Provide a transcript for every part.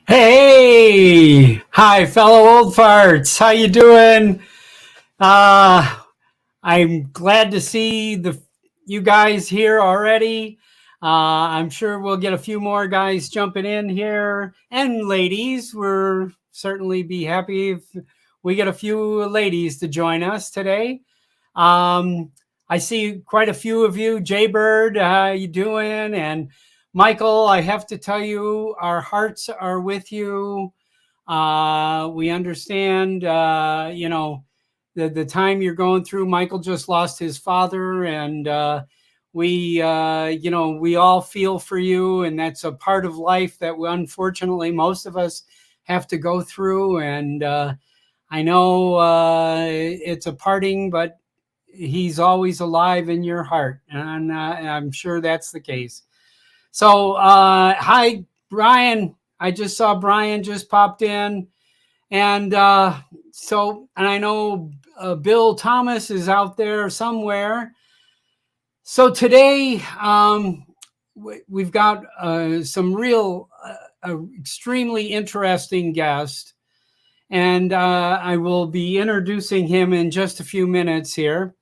Hey, hi, fellow old farts. How you doing? Uh, I'm glad to see you guys here already. I'm sure we'll get a few more guys jumping in here, and ladies. We're certainly be happy if we get a few ladies to join us today. I see quite a few of you. Jaybird, how you doing? And Michael, I have to tell you, our hearts are with you. We understand, the time you're going through. Michael just lost his father, and we all feel for you, and that's a part of life that unfortunately most of us have to go through. And I know it's a parting, but he's always alive in your heart, and I'm sure that's the case. So, hi, Brian. I just saw Brian just popped in. And and I know Bill Thomas is out there somewhere. So today, we've got some real, extremely interesting guest. And I will be introducing him in just a few minutes here.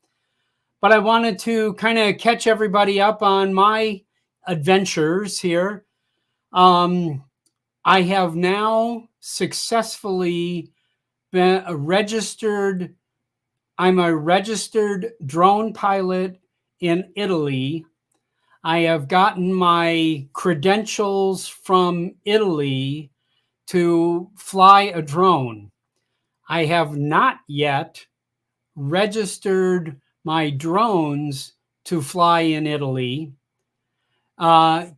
But I wanted to kind of catch everybody up on my adventures here. I have now successfully been I'm a registered drone pilot in Italy. I have gotten my credentials from Italy to fly a drone. I have not yet registered my drones to fly in Italy.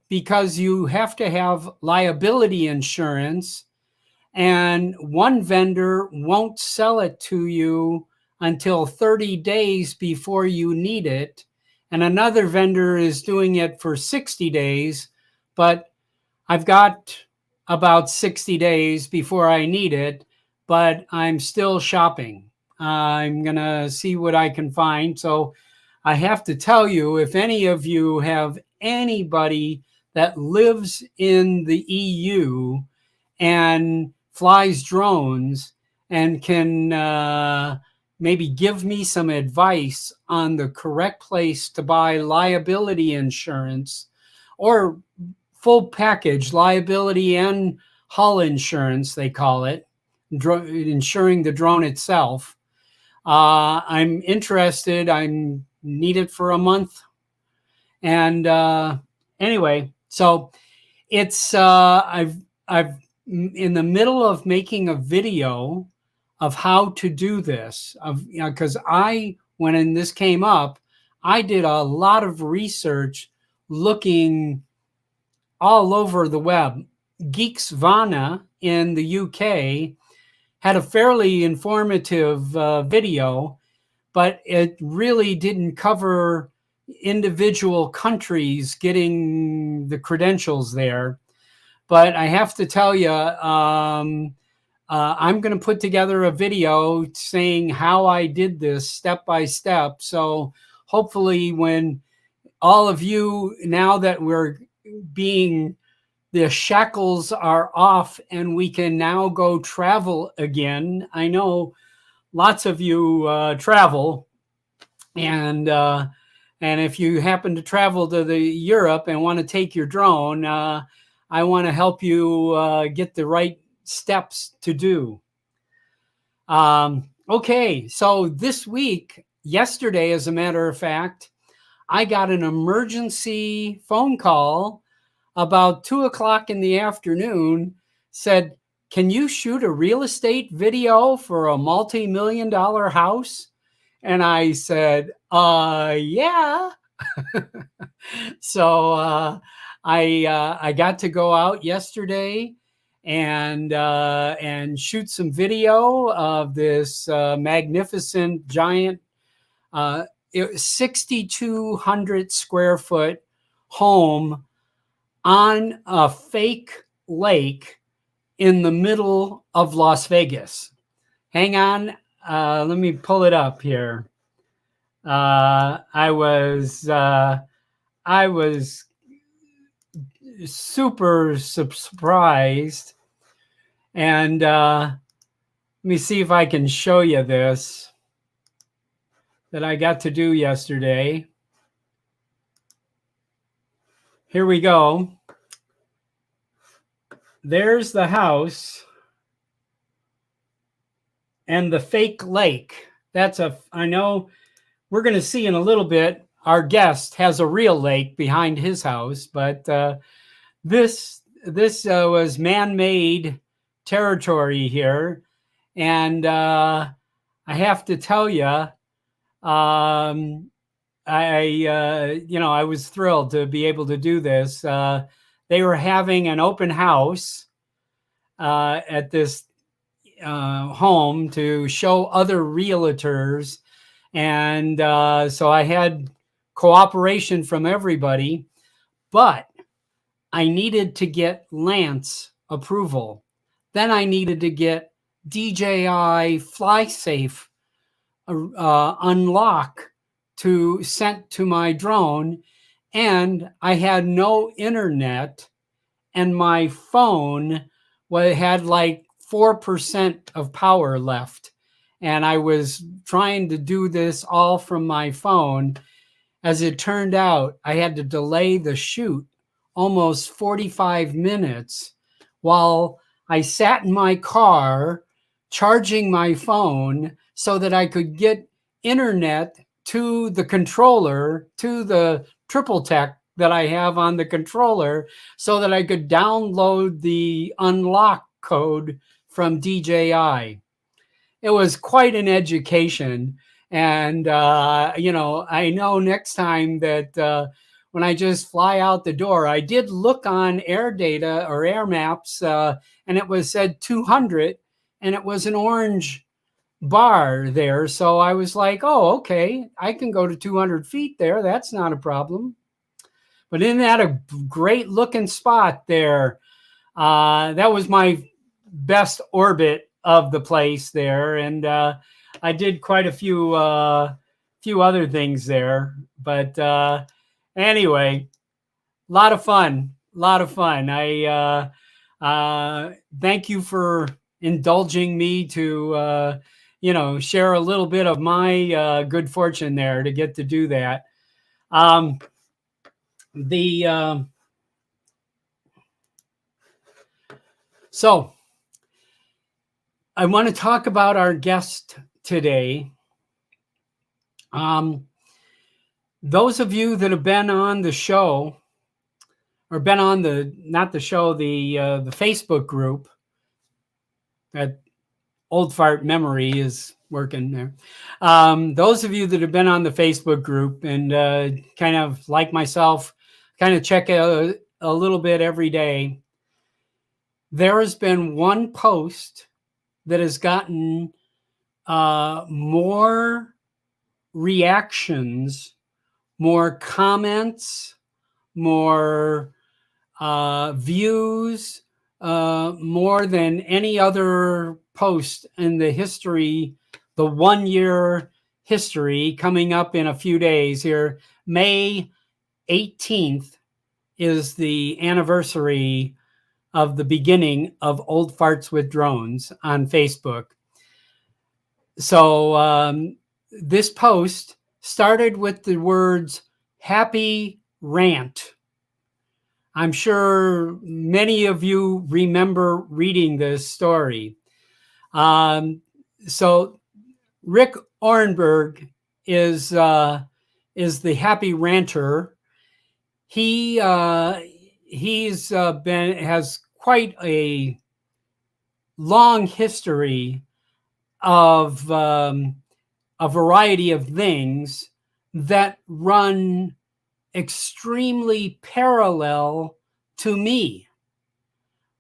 Because you have to have liability insurance, and one vendor won't sell it to you until 30 days before you need it, and another vendor is doing it for 60 days, but I've got about 60 days before I need it, but I'm still shopping. I'm going to see what I can find. So I have to tell you, if any of you have anybody that lives in the EU and flies drones and can maybe give me some advice on the correct place to buy liability insurance or full package liability and hull insurance, they call it, insuring the drone itself. I'm interested. I need it for a month. And anyway, so it's I've in the middle of making a video of how to do this, because when this came up, I did a lot of research looking all over the web. Geeksvana in the UK had a fairly informative video, but it really didn't cover individual countries getting the credentials there. But I have to tell you, I'm going to put together a video saying how I did this step by step. So hopefully when all of you, now that the shackles are off and we can now go travel again. I know lots of you travel, and if you happen to travel to Europe and want to take your drone, I want to help you get the right steps to do. Okay, so this week, yesterday, as a matter of fact, I got an emergency phone call about 2 o'clock in the afternoon said, "Can you shoot a real estate video for a multi-million-dollar house?" And I said, yeah. So I got to go out yesterday and shoot some video of this magnificent giant 6,200 square foot home on a fake lake in the middle of Las Vegas. Hang on, let me pull it up here. I was super surprised, and let me see if I can show you this that I got to do yesterday. Here we go. There's the house and the fake lake. I know we're going to see in a little bit, our guest has a real lake behind his house, but this was man-made territory here. And I have to tell you, I was thrilled to be able to do this. They were having an open house at this home to show other realtors. And so I had cooperation from everybody, but I needed to get Lance approval. Then I needed to get DJI FlySafe unlock to sent to my drone, and I had no internet, and my phone had like 4% of power left, and I was trying to do this all from my phone. As it turned out, I had to delay the shoot almost 45 minutes while I sat in my car charging my phone so that I could get internet to the controller, to the triple tech that I have on the controller, so that I could download the unlock code from DJI. It was quite an education. And, I know next time that when I just fly out the door, I did look on air data or air maps, and it was said 200, and it was an orange bar there. So I was like, oh, okay, I can go to 200 feet there. That's not a problem. But isn't that a great looking spot there? That was my best orbit of the place there. And I did quite a few other things there. But anyway, a lot of fun. I thank you for indulging me to share a little bit of my good fortune there to get to do that. So I want to talk about our guest today. Those of you that have been on the show, or been on the Facebook group that Old Fart Memory is working there. Those of you that have been on the Facebook group and kind of like myself, kind of check a little bit every day, there has been one post that has gotten more reactions, more comments, more views, more than any other post in the history, the 1 year history coming up in a few days here. May 18th is the anniversary of the beginning of Old Farts with Drones on Facebook. So this post started with the words "Happy Rant." I'm sure many of you remember reading this story. So Rick Ormberg is the happy ranter. He he's has quite a long history of a variety of things that run extremely parallel to me.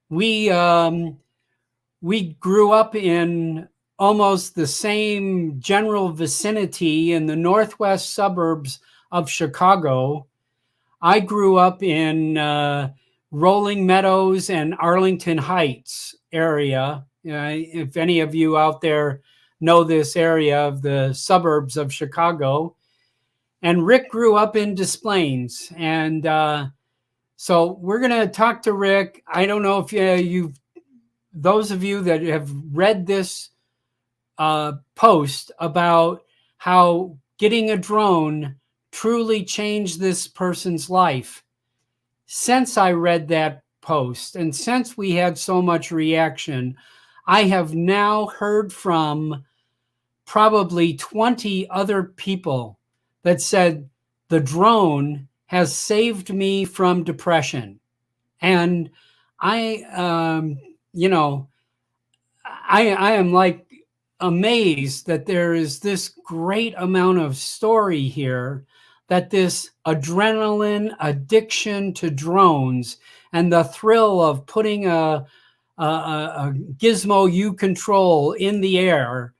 We we grew up in almost the same general vicinity in the northwest suburbs of Chicago. I grew up in Rolling Meadows and Arlington Heights area. If any of you out there know this area of the suburbs of Chicago. And Rick grew up in Des Plaines. And so we're going to talk to Rick. I don't know if you've, those of you that have read this post about how getting a drone truly changed this person's life. Since I read that post and since we had so much reaction, I have now heard from probably 20 other people that said the drone has saved me from depression. And I, you know, I am like amazed that there is this great amount of story here, that this adrenaline addiction to drones and the thrill of putting a gizmo you control in the air,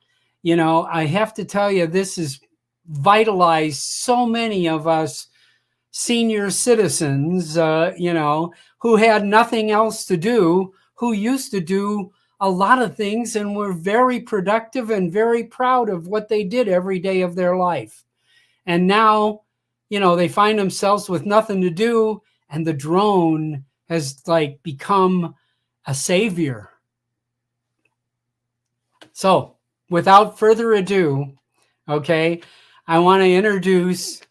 you know, I have to tell you, this has vitalized so many of us senior citizens, you know, who had nothing else to do, who used to do a lot of things and were very productive and very proud of what they did every day of their life. And now, you know, they find themselves with nothing to do, and the drone has like become a savior. So without further ado, okay, I want to introduce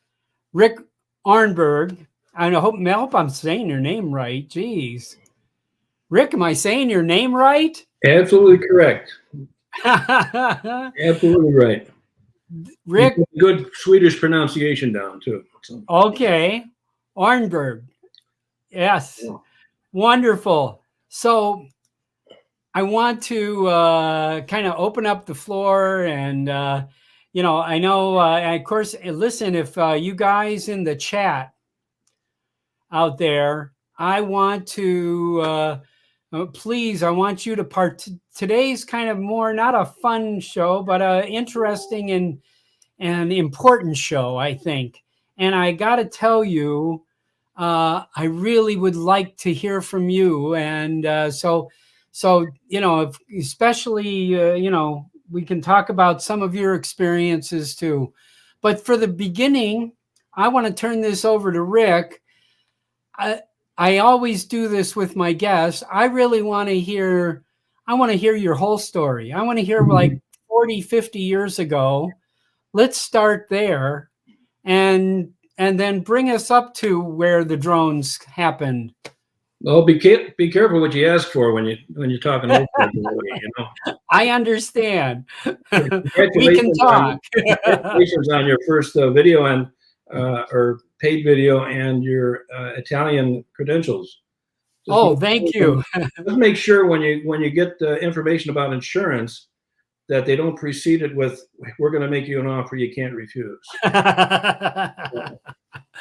Rick Ormberg. I hope I'm saying your name right. Jeez. Rick, am I saying your name right? Absolutely correct. Absolutely right. Rick, good Swedish pronunciation down too. So. Okay, Ormberg. Yes, yeah. Wonderful. So I want to kind of open up the floor, and you know, I know, of course, listen, if you guys in the chat out there, I want to. Please, I want you to today's kind of more not a fun show, but a interesting and important show, I think. And I got to tell you, I really would like to hear from you. And so you know, especially you know, we can talk about some of your experiences too. But for the beginning, I want to turn this over to Rick. I always do this with my guests. I really want to hear, your whole story. I want to hear like 40, 50 years ago. Let's start there and then bring us up to where the drones happened. Well, be careful what you ask for when you're talking over you know. I understand. We can talk. Congratulations on your first video and or paid video and your Italian credentials. Thank you. Just make sure when you get the information about insurance that they don't precede it with, "We're going to make you an offer you can't refuse."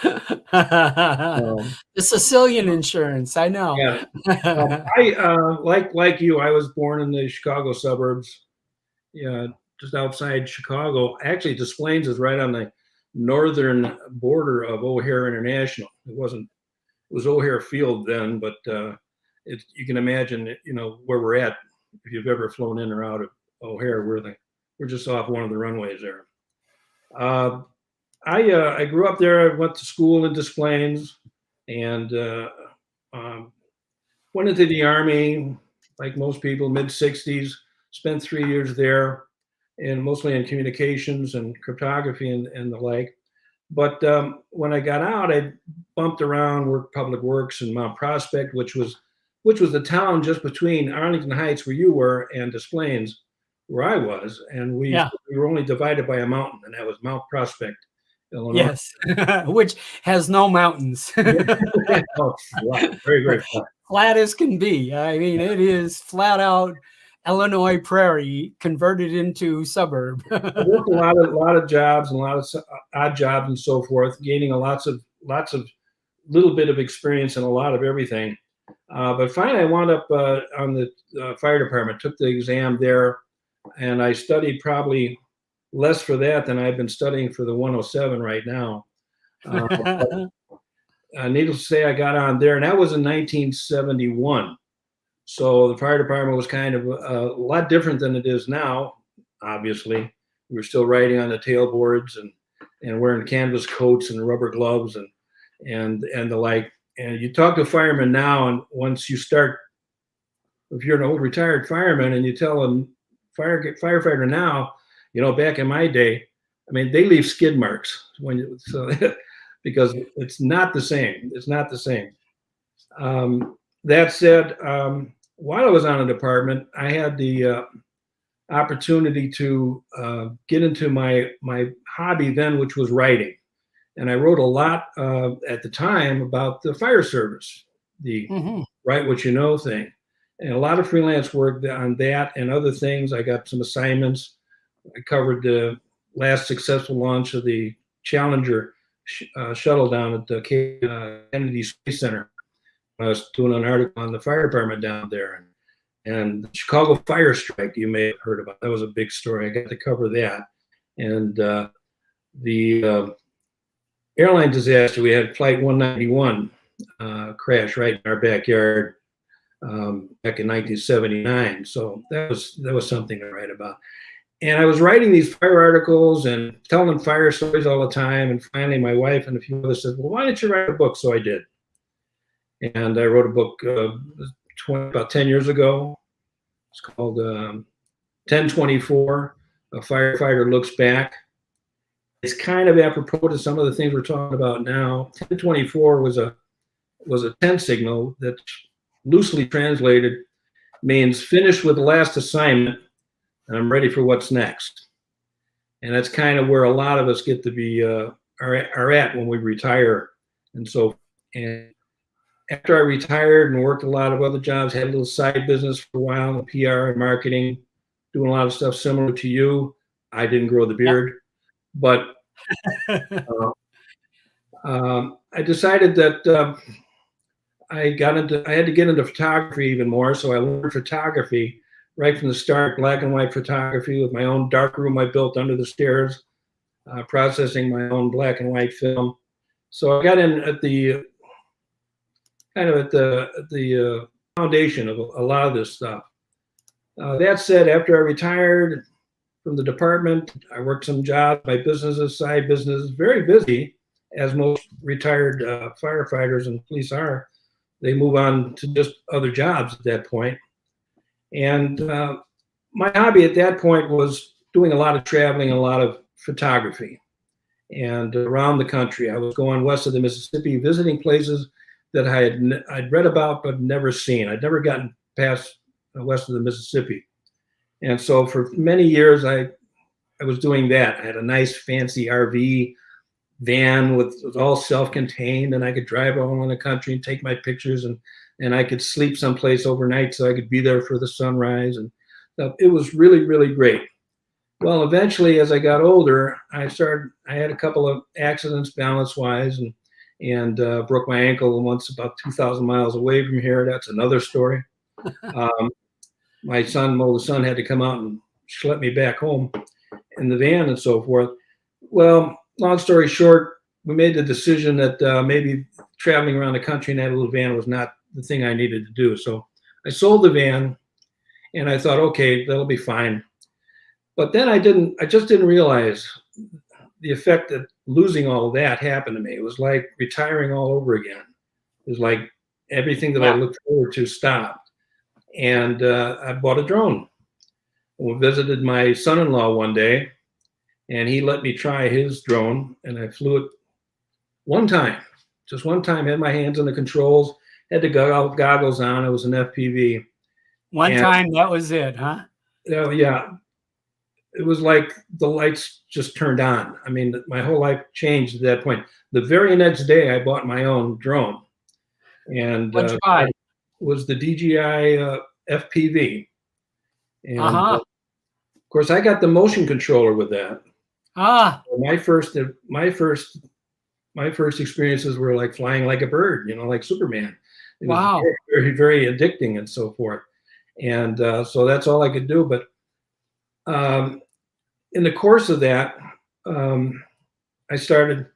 The Sicilian insurance, I know. Yeah. I like you. I was born in the Chicago suburbs, yeah, just outside Chicago. Actually, Des Plaines is right on the northern border of O'Hare International. It was O'Hare Field then, but you can imagine, you know, where we're at if you've ever flown in or out of O'Hare. We're just off one of the runways there. I grew up there. I went to school in Des Plaines and went into the Army, like most people, mid-60s. Spent 3 years there, and mostly in communications and cryptography and the like. But when I got out, I bumped around, worked public works in Mount Prospect, which was the town just between Arlington Heights, where you were, and Des Plaines, where I was. And we were only divided by a mountain, and that was Mount Prospect. Illinois. Yes, which has no mountains. Oh, very, very flat. Flat as can be. I mean, it is flat out Illinois prairie converted into suburb. I worked a lot of jobs and a lot of odd jobs and so forth, gaining lots of little bit of experience in a lot of everything. But finally, I wound up on the fire department, took the exam there, and I studied probably less for that than I've been studying for the 107 right now. Needless to say, I got on there, and that was in 1971. So the fire department was kind of a lot different than it is now, obviously. We were still riding on the tailboards and wearing canvas coats and rubber gloves and the like. And you talk to firemen now, and once you start, if you're an old retired fireman and you tell a firefighter now, back in my day, I mean, they leave skid marks because it's not the same. It's not the same. That said, while I was on a department, I had the opportunity to get into my hobby then, which was writing. And I wrote a lot at the time about the fire service, the write what you know thing, and a lot of freelance work on that and other things. I got some assignments. I covered the last successful launch of the Challenger shuttle down at the Kennedy Space Center. I was doing an article on the fire department down there, and the Chicago fire strike you may have heard about. That was a big story. I got to cover that, and the airline disaster. We had Flight 191 crash right in our backyard back in 1979. So that was something to write about. And I was writing these fire articles and telling fire stories all the time. And finally, my wife and a few others said, "Well, why don't you write a book?" So I did. And I wrote a book about 10 years ago. It's called 1024, A Firefighter Looks Back. It's kind of apropos to some of the things we're talking about now. 1024 was a 10 signal that loosely translated means finish with the last assignment and I'm ready for what's next. And that's kind of where a lot of us get to be are at when we retire. And after I retired and worked a lot of other jobs, had a little side business for a while in PR and marketing, doing a lot of stuff similar to you. I didn't grow the beard, but I decided that I had to get into photography even more. So I learned photography right from the start, black and white photography with my own dark room I built under the stairs, processing my own black and white film. So I got in at the foundation of a lot of this stuff. That said, after I retired from the department, I worked some jobs, my businesses, side businesses, very busy, as most retired firefighters and police are. They move on to just other jobs at that point. And my hobby at that point was doing a lot of traveling and a lot of photography. And around the country, I was going west of the Mississippi, visiting places that I'd read about but never seen. I'd never gotten past west of the Mississippi. And so for many years, I was doing that. I had a nice fancy RV van with all self-contained, and I could drive all around the country and take my pictures, and I could sleep someplace overnight so I could be there for the sunrise. And it was really, really great. Well, eventually, as I got older, I had a couple of accidents balance-wise and broke my ankle once about 2,000 miles away from here. That's another story. My oldest son had to come out and schlep me back home in the van and so forth. Well, long story short, we made the decision that maybe traveling around the country in that little van was not the thing I needed to do. So I sold the van and I thought, okay, that'll be fine. But then I just didn't realize the effect that losing all of that happened to me. It was like retiring all over again. It was like everything that I looked forward to stopped. And I bought a drone. We visited my son-in-law one day, and he let me try his drone, and I flew it just one time, had my hands on the controls, had the goggles on. It was an FPV. One time, that was it, huh? Yeah. it was like the lights just turned on. I mean, my whole life changed at that point. The very next day, I bought my own drone, and What'd you buy? it was the DJI FPV. And Uh-huh. of course, I got the motion controller with that. Ah, My first experiences were like flying like a bird, like Superman. It was wow. very, very addicting and so forth. And so that's all I could do. But in the course of that, I started.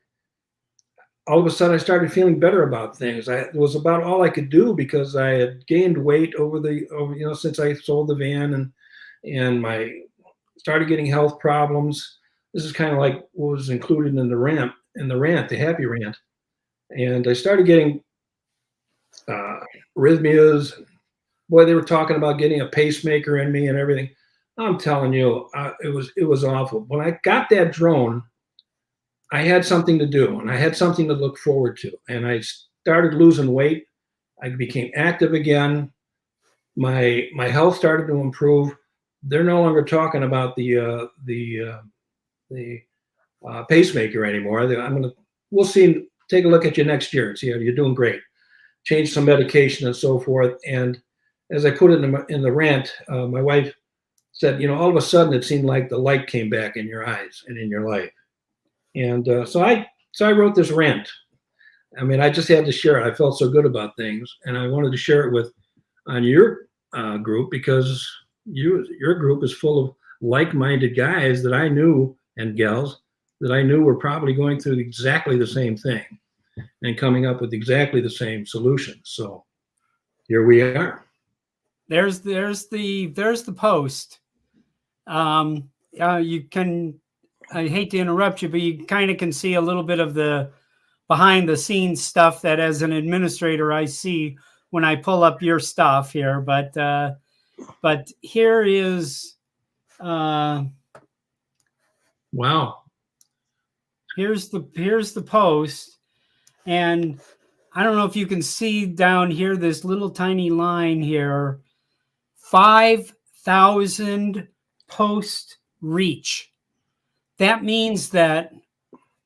All of a sudden, I started feeling better about things. It was about all I could do because I had gained weight since I sold the van, and my started getting health problems. This is kind of like what was included in the happy rant. And I started getting arrhythmias. Boy, they were talking about getting a pacemaker in me and everything. I'm telling you, it was awful. When I got that drone, I had something to do and I had something to look forward to. And I started losing weight. I became active again. My health started to improve. They're no longer talking about the pacemaker anymore. We'll see. Take a look at you next year and see how you're doing. Great. Change some medication and so forth. And as I put it in the rant, my wife said, all of a sudden it seemed like the light came back in your eyes and in your life. And so I wrote this rant. I mean, I just had to share it. I felt so good about things, and I wanted to share it on your group because your group is full of like-minded guys that I knew and gals that I knew were probably going through exactly the same thing and coming up with exactly the same solutions. So here we are. There's the post. You can. I hate to interrupt you, but you kind of can see a little bit of the behind the scenes stuff that as an administrator I see when I pull up your stuff here. But here is Wow. here's the post, and I don't know if you can see down here this little tiny line here, 5,000 post reach. That means that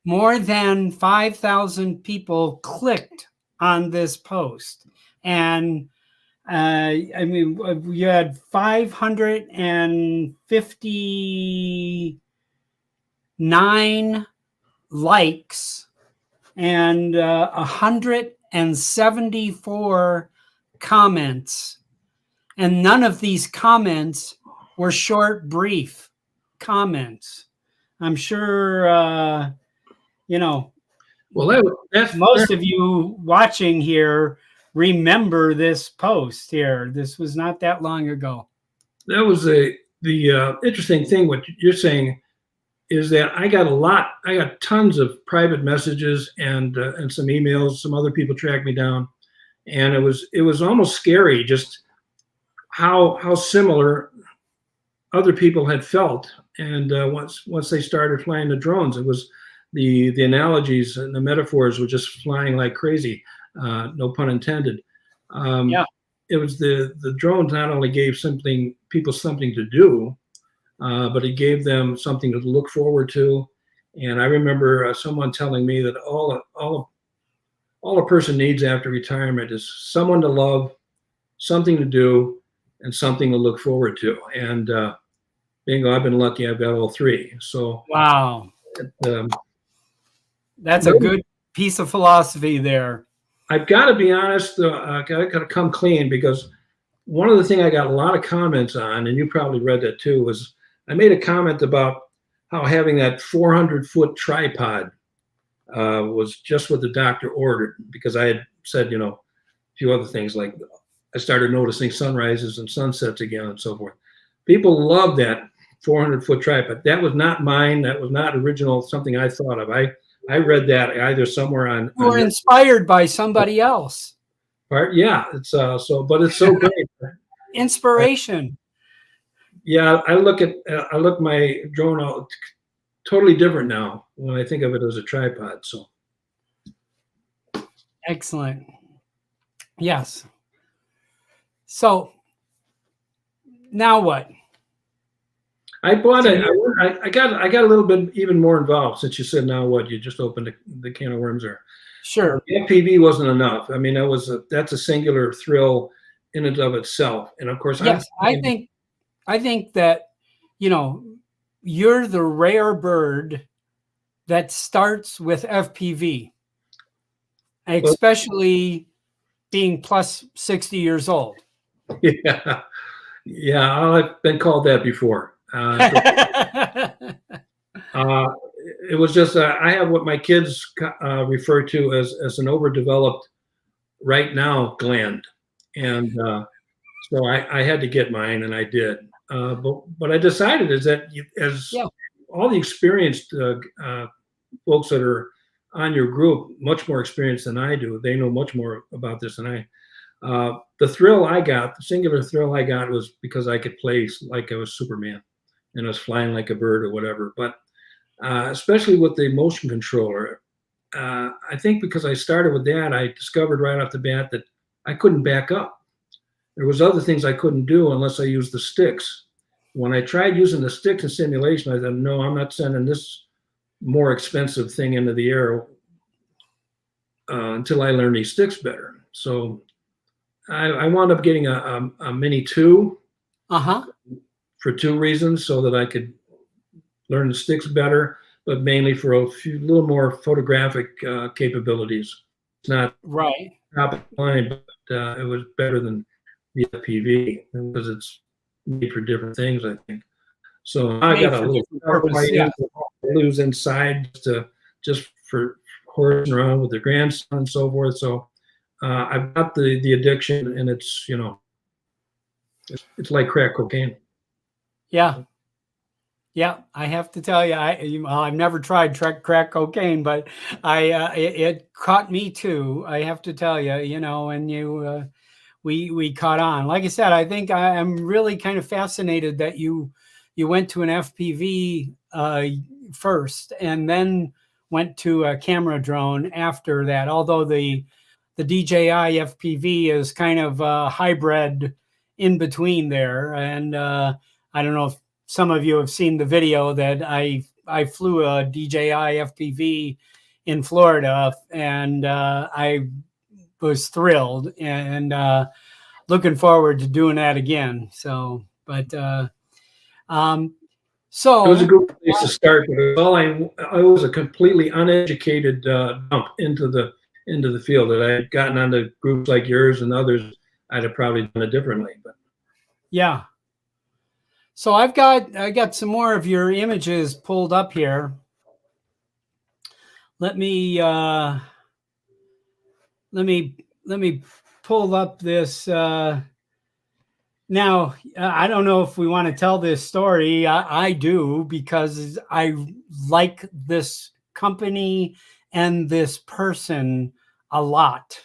more than 5,000 people clicked on this post. And I mean, you had 559 likes and 174 comments. And none of these comments were short, brief comments. I'm sure, Well, most of you watching here remember this post here. This was not that long ago. That was the interesting thing. What you're saying is that I got tons of private messages and some emails. Some other people tracked me down, and it was almost scary just how similar other people had felt. And once they started flying the drones, it was the analogies and the metaphors were just flying like crazy. No pun intended. Yeah. It was the drones not only gave people something to do, but it gave them something to look forward to. And I remember someone telling me that all a person needs after retirement is someone to love, something to do, and something to look forward to. And bingo, I've been lucky. I've got all three. So wow, that's a good piece of philosophy there. I've got to be honest. I got to come clean because one of the things I got a lot of comments on, and you probably read that too, was I made a comment about how having that 400-foot tripod was just what the doctor ordered because I had said, a few other things like I started noticing sunrises and sunsets again and so forth. People love that 400-foot tripod. That was not mine. That was not original, something I thought of. I read that either somewhere on. You were inspired by somebody else. Yeah, it's but it's so great. Inspiration. Yeah, I look my drone totally different now when I think of it as a tripod. So excellent. Yes. So now what? I bought So it. I got a little bit even more involved since you said now what you just opened the can of worms there. sure. The FPV wasn't enough. I mean, that's a singular thrill in and of itself. And of course, Yes, I think that, you know, you're the rare bird that starts with FPV, well, especially being plus 60 years old. yeah, yeah. I've been called that before. Uh, it was just I have what my kids refer to as an overdeveloped right now gland, and so I had to get mine, and I did. But I decided is that as Yeah. all the experienced folks that are on your group, much more experienced than I do, they know much more about this than I. The thrill I got, the singular thrill I got, was because I could play like I was Superman and I was flying like a bird or whatever. But especially with the motion controller, I think because I started with that, I discovered right off the bat that I couldn't back up. There was other things I couldn't do unless I used the sticks. When I tried using the sticks in simulation, I said, no, I'm not sending this more expensive thing into the air until I learn these sticks better. So I wound up getting a Mini 2 for two reasons, so that I could learn the sticks better, but mainly for a little more photographic capabilities. It's not Right. top of the line, but it was better than the FPV because it's made for different things, I think. So I got a little purpose. Yeah. lives inside just for horsing around with their grandson and so forth. So I've got the addiction, and it's it's like crack cocaine. Yeah. Yeah, I have to tell you, I've never tried crack cocaine, but it caught me too. I have to tell you, and we caught on. Like I said, I think I'm really kind of fascinated that you went to an FPV first and then went to a camera drone after that. Although the DJI FPV is kind of a hybrid in between there, and I don't know if some of you have seen the video that I flew a DJI FPV in Florida, and I was thrilled and looking forward to doing that again. So, but It was a good place to start, but I was a completely uneducated jump into the field. That I had gotten onto groups like yours and others, I'd have probably done it differently. But yeah. So I got some more of your images pulled up here. Let me pull up this. Now, I don't know if we want to tell this story. I do, because I like this company and this person a lot.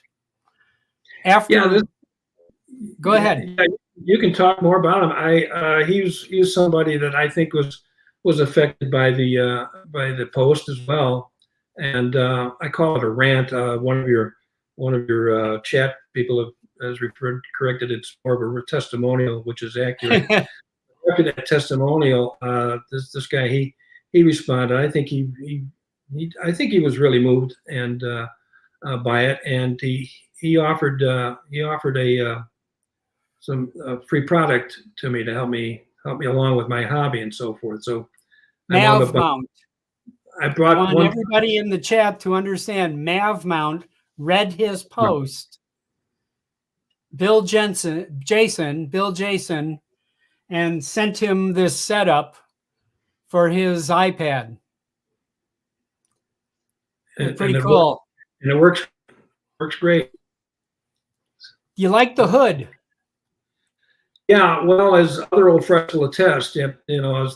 Go ahead. Yeah, you can talk more about him. He's somebody that I think was affected by the post as well, and I call it a rant. One of your chat people has corrected it's more of a testimonial, which is accurate. After that testimonial, this guy he responded. I think I think he was really moved and by it, and he offered a some free product to me to help me along with my hobby and so forth. So Mav Mount. I brought I want everybody in the chat to understand Mav Mount read his post. Bill Jason, and sent him this setup for his iPad. Pretty cool. And it works great. You like the hood? Yeah, well, as other old friends will attest, as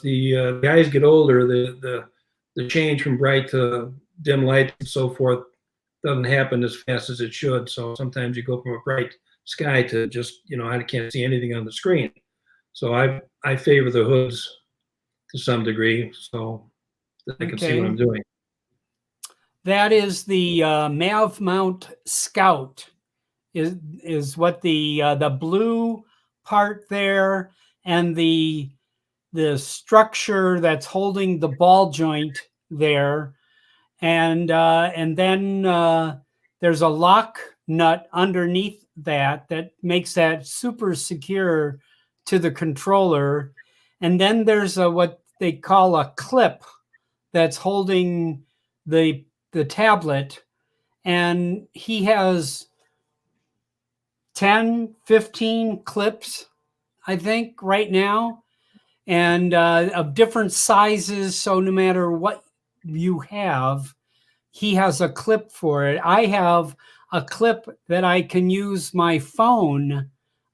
the guys get older, the change from bright to dim light and so forth doesn't happen as fast as it should. So sometimes you go from a bright sky to just, I can't see anything on the screen. So I favor the hoods to some degree, so that I can see what I'm doing. That is the Mav Mount Scout. Is what the blue part there, and the the structure that's holding the ball joint there, and then there's a lock nut underneath that makes that super secure to the controller, and then there's what they call a clip that's holding the tablet, and he has 10, 15 clips, I think, right now, and of different sizes. So no matter what you have, he has a clip for it. I have a clip that I can use my phone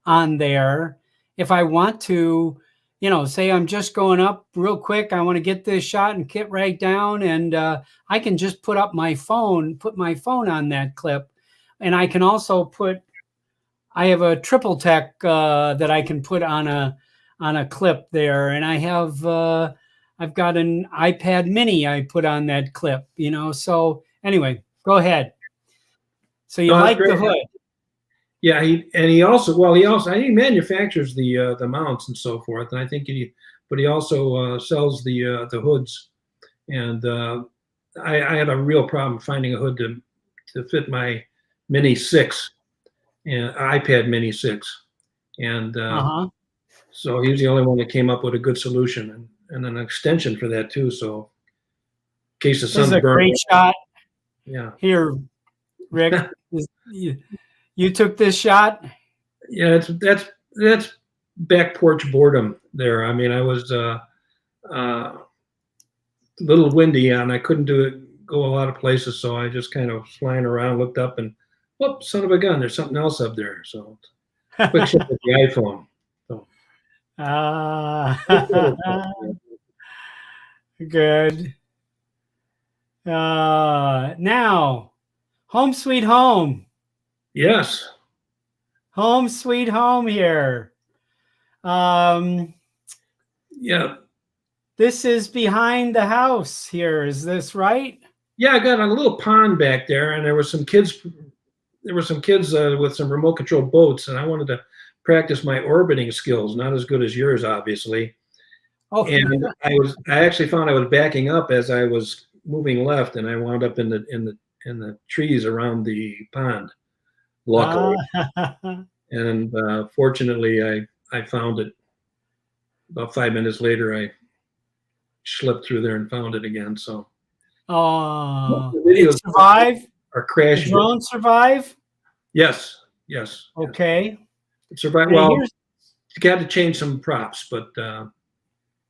on there if I want to, say I'm just going up real quick. I want to get this shot and get right down. And I can just put my phone on that clip. And I can also I have a triple tech that I can put on a clip there. And I've got an iPad mini I put on that clip, so anyway, go ahead. So you like the hood. Yeah, he also I think he manufactures the mounts and so forth, and I think he also sells the hoods. And I had a real problem finding a hood to fit my Mini 6 and iPad Mini 6, and so he was the only one that came up with a good solution and an extension for that too. So in case the sun's burning. This is a great shot. Yeah. Here, Rick. You took this shot? Yeah, that's back porch boredom there. I mean, I was a little windy and I couldn't go a lot of places, so I just kind of flying around, looked up, and whoop, son of a gun, there's something else up there. So quick shot with the iPhone. So. Good. Now, home sweet home. Yes. Home sweet home here. Yeah. This is behind the house here. Is this right? Yeah, I got a little pond back there, and there were some kids. With some remote control boats, and I wanted to practice my orbiting skills. Not as good as yours, obviously. Oh. And I actually found I was backing up as I was moving left, and I wound up in the trees around the pond. Luckily, and fortunately, I found it. About 5 minutes later, I slipped through there and found it again. So, it survived. Or crashed. The drone survive? Yes. Okay. It survived. Well, you got to change some props, but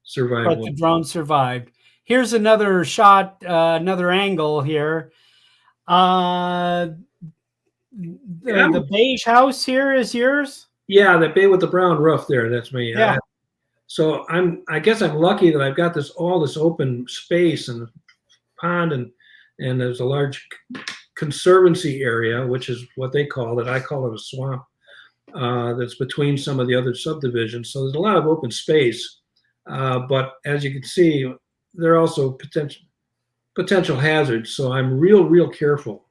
survived. But the drone survived. Here's another shot, another angle here. The beige house here is yours? Yeah, the bay with the brown roof there. That's me. Yeah. So I guess I'm lucky that I've got all this open space and pond, and there's a large conservancy area, which is what they call it. I call it a swamp. That's between some of the other subdivisions. So there's a lot of open space. But as you can see, there are also potential hazards. So I'm real careful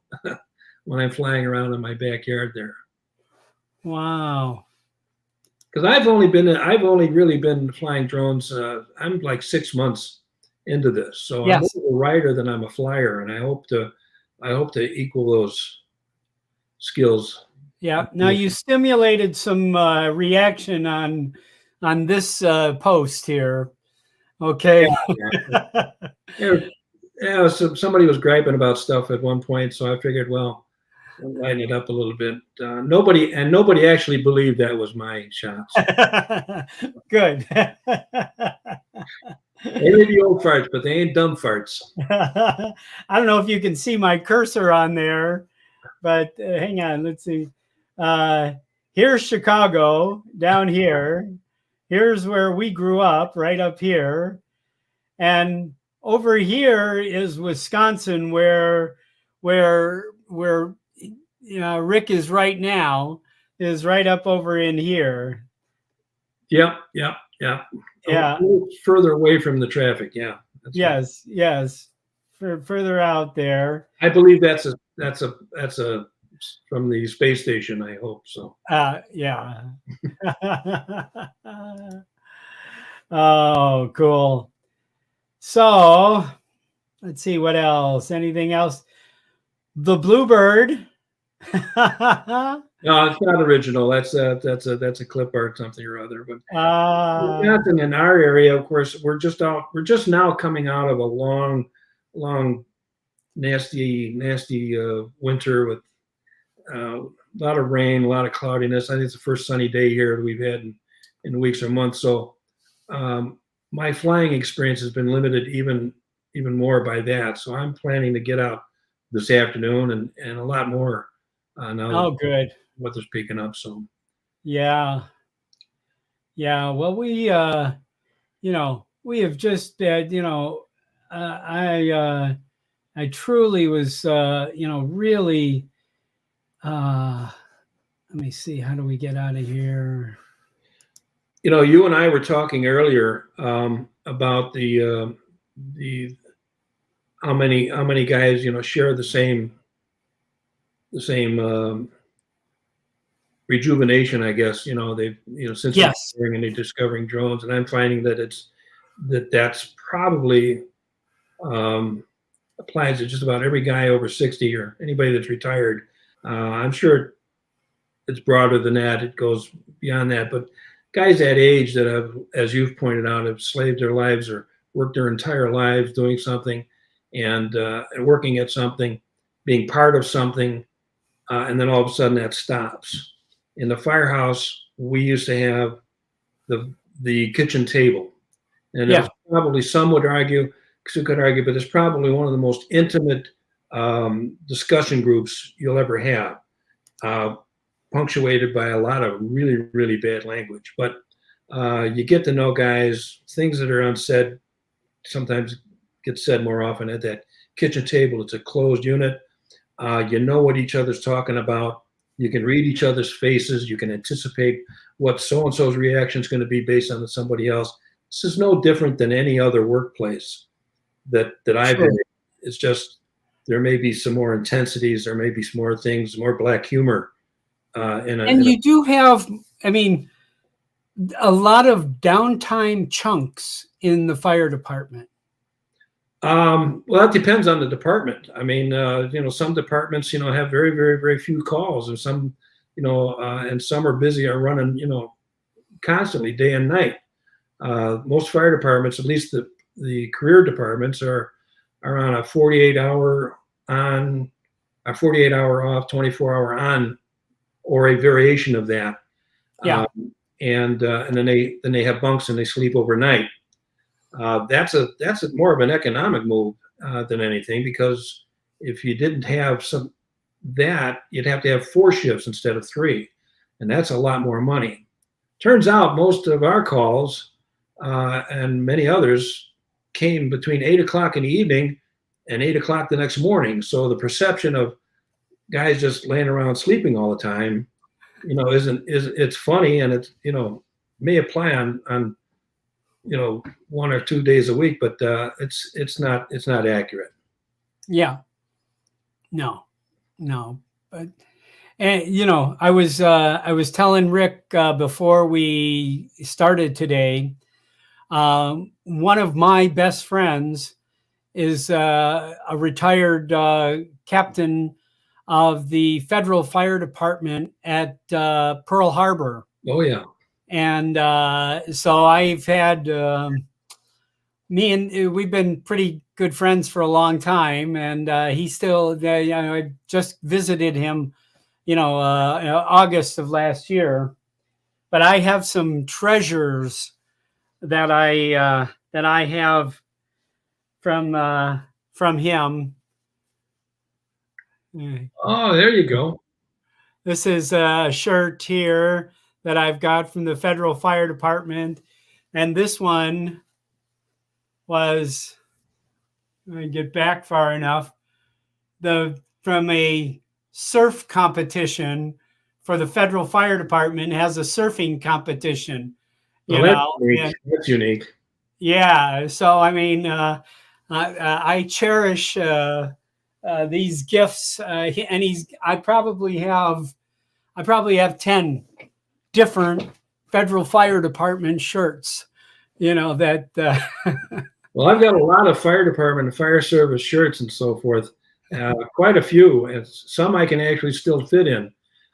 when I'm flying around in my backyard there. Wow. Because I've only really been flying drones. I'm like 6 months into this, so yes. I'm more of a rider than I'm a flyer, and I hope to equal those skills. Yeah. Now you stimulated some reaction on this post here. Okay. Yeah. So somebody was griping about stuff at one point, so I figured, well, I'll lighten it up a little bit. Nobody actually believed that was my shots. Good. They may be old farts, but they ain't dumb farts. I don't know if you can see my cursor on there, but hang on. Let's see. Here's Chicago down here. Here's where we grew up, right up here. And over here is Wisconsin, where Rick is right now, is right up over in here. Yeah. Further away from the traffic. Yeah. Yes. Further out there. I believe that's from the space station. I hope so. Yeah. Oh, cool. So let's see what else. Anything else? The Bluebird. No, it's not original. That's a clip art something or other. But uh, nothing in our area. Of course, we're just out. We're just now coming out of a long, nasty winter with a lot of rain, a lot of cloudiness. I think it's the first sunny day here that we've had in weeks or months. So my flying experience has been limited even more by that. So I'm planning to get out this afternoon and a lot more now that oh, good. weather's picking up. So Yeah. Yeah. Well, we have just, I truly was, really, uh, let me see, how do we get out of here? you and I were talking earlier about the how many guys share the same rejuvenation, I guess. They've since Yes. retiring and they're discovering drones, and I'm finding that's probably um, applies to just about every guy over 60 or anybody that's retired. I'm sure it's broader than that. It goes beyond that, but guys that age that have, as you've pointed out, have slaved their lives or worked their entire lives doing something and working at something, being part of something, and then all of a sudden that stops. In the firehouse, we used to have the kitchen table, and it was Yeah. probably, some would argue, some could argue, but it's probably one of the most intimate discussion groups you'll ever have, uh, punctuated by a lot of really bad language. But you get to know guys. Things that are unsaid sometimes get said more often at that kitchen table. It's a closed unit. You know what each other's talking about. You can read each other's faces. You can anticipate what so and so's reaction is going to be based on somebody else. This is no different than any other workplace that I've been Sure. in. It's just there may be some more intensities. There may be some more things, more black humor. And you do have, I mean, a lot of downtime chunks in the fire department. Well, that depends on the department. I mean, some departments, have very few calls, and some are busy, are running, constantly, day and night. Most fire departments, at least the career departments, are on a 48-hour on, a 48-hour off, 24-hour on, or a variation of that. Yeah. And then they have bunks and they sleep overnight. That's more of an economic move than anything, because if you didn't have that, you'd have to have 4 shifts instead of 3, and that's a lot more money. Turns out most of our calls and many others came between 8 o'clock in the evening and 8 o'clock the next morning. So the perception of guys just laying around sleeping all the time, it's funny, and it's may apply on 1 or 2 days a week, but it's not accurate. Yeah. No. But and I was telling Rick before we started today. One of my best friends is a retired captain of the federal fire department at Pearl Harbor. Oh yeah. And so I've had we've been pretty good friends for a long time, and he still, I just visited him, August of last year. But I have some treasures that I have from him. Oh, there you go. This is a shirt here that I've got from the federal fire department, and this one was, let me get back far enough, from a surf competition for the federal fire department. It has a surfing competition, Well, that's unique. and That's unique. yeah. So I mean, I cherish these gifts, and I probably have 10 different federal fire department shirts, you know, that, Well, I've got a lot of fire department and fire service shirts and so forth, quite a few, and some I can actually still fit in.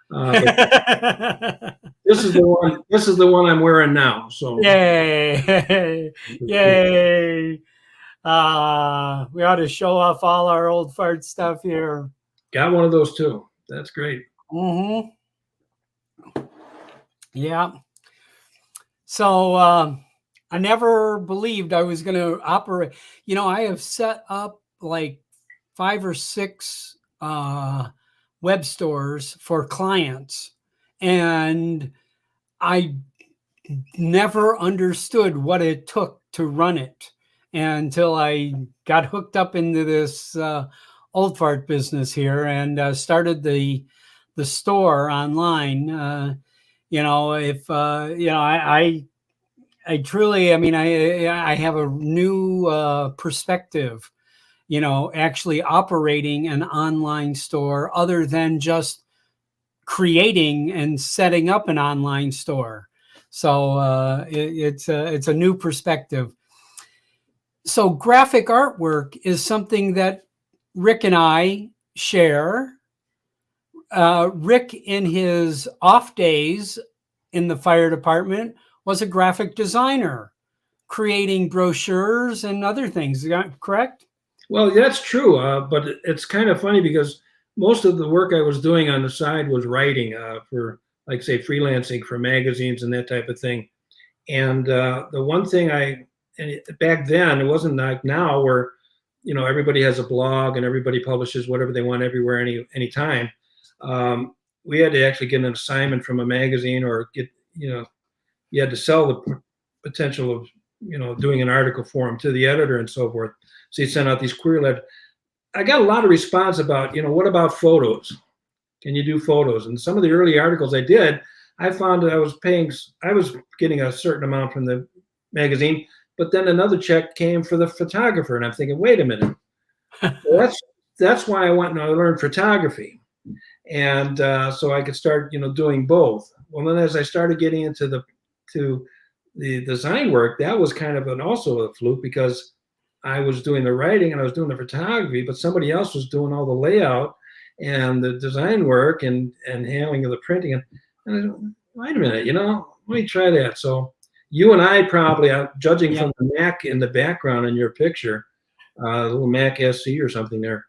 But this is the one. This is the one I'm wearing now. So yay, yay. We ought to show off all our old fart stuff here. got one of those too. That's great. Mm-hmm. Yeah. So I never believed I was going to operate. You know, I have set up like 5 or 6 web stores for clients, and I never understood what it took to run it until I got hooked up into this old fart business here and started the store online. You know, if you know, I truly, I mean, I have a new perspective, you know, actually operating an online store other than just creating and setting up an online store. So it's a new perspective. So graphic artwork is something that Rick and I share. Rick, in his off days in the fire department, was a graphic designer, creating brochures and other things. Is that correct? Well, that's true, but it's kind of funny because most of the work I was doing on the side was writing for, like, say, freelancing for magazines and that type of thing. And the one thing back then, it wasn't like now where, you know, everybody has a blog and everybody publishes whatever they want everywhere, anytime. We had to actually get an assignment from a magazine or get, you know, you had to sell the potential of, you know, doing an article for them to the editor and so forth. So you send out these query letters. I got a lot of response about, you know, what about photos? Can you do photos? And some of the early articles I did, I found that I was getting a certain amount from the magazine, but then another check came for the photographer. And I'm thinking, wait a minute. Well, that's why I went and I learned photography. And so I could start, you know, doing both. Well, then as I started getting into the design work, that was kind of also a fluke because I was doing the writing and I was doing the photography, but somebody else was doing all the layout and the design work and handling of the printing. And I said, wait a minute, you know, let me try that. So you and I probably, judging from the Mac in the background in your picture, a little Mac SC or something there,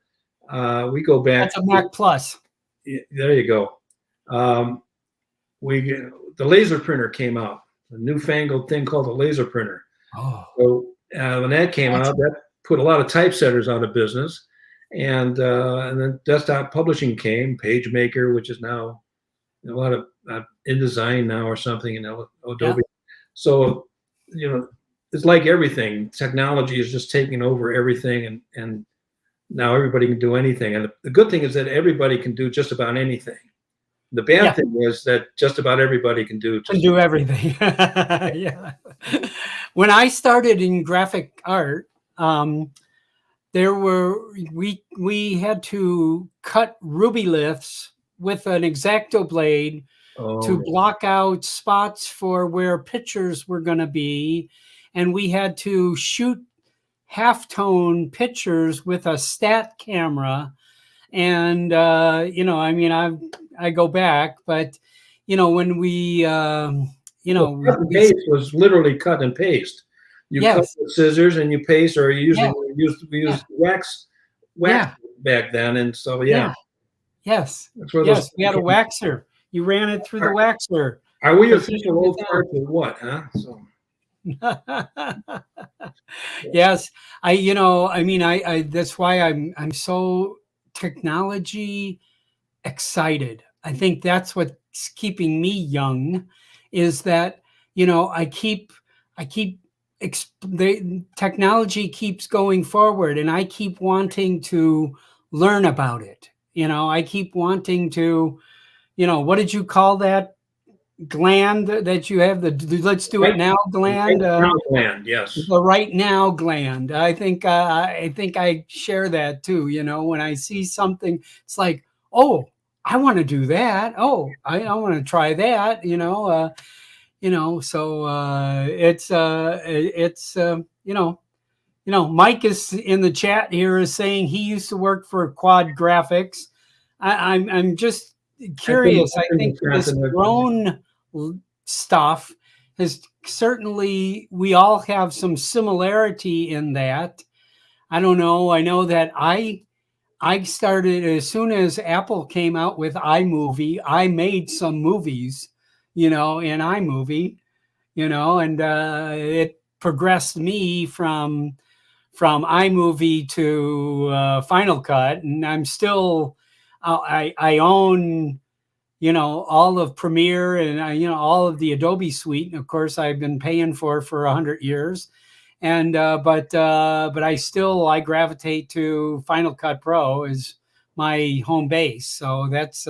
we go back. That's a Mac Plus. There you go. The laser printer came out, a newfangled thing called a laser printer. Oh. So when that came out, that put a lot of typesetters out of business, and then desktop publishing came, PageMaker, which is now a lot of InDesign now or something in Adobe. Yeah. So, you know, it's like everything. Technology is just taking over everything, and now everybody can do anything. And the good thing is that everybody can do just about anything. The bad thing is that just about everybody can do everything. Yeah. When I started in graphic art, we had to cut ruby lifts with an X-Acto blade to block out spots for where pictures were going to be, and we had to shoot halftone pictures with a stat camera. And you know, I mean, I go back, but you know, when we you know, cut and paste was literally cut and paste. You cut with scissors and you paste, or we used wax back then, and so yes, we had a waxer. You ran it through the waxer. Are we official old farts with what, huh? So. Yes, you know, I mean, I that's why I'm so technology excited. I think that's what's keeping me young, is that, you know, the technology keeps going forward, and I keep wanting to learn about it. You know, I keep wanting to, you know, what did you call that gland that you have? The let's do it now gland. Right now gland, yes. The right now gland. I think I share that too. You know, when I see something, it's like, oh, I want to do that. Oh, I want to try that. You know, So Mike is in the chat here is saying he used to work for Quad Graphics. I'm just curious. I I'm in think this Wisconsin. drone stuff has certainly, we all have some similarity in that. I don't know. I know that I started as soon as Apple came out with iMovie. I made some movies, in iMovie, and it progressed me from iMovie to Final Cut, and I'm still I own all of Premiere and all of the Adobe suite, and of course I've been paying for 100 years, and but I gravitate to Final Cut Pro as my home base, so that's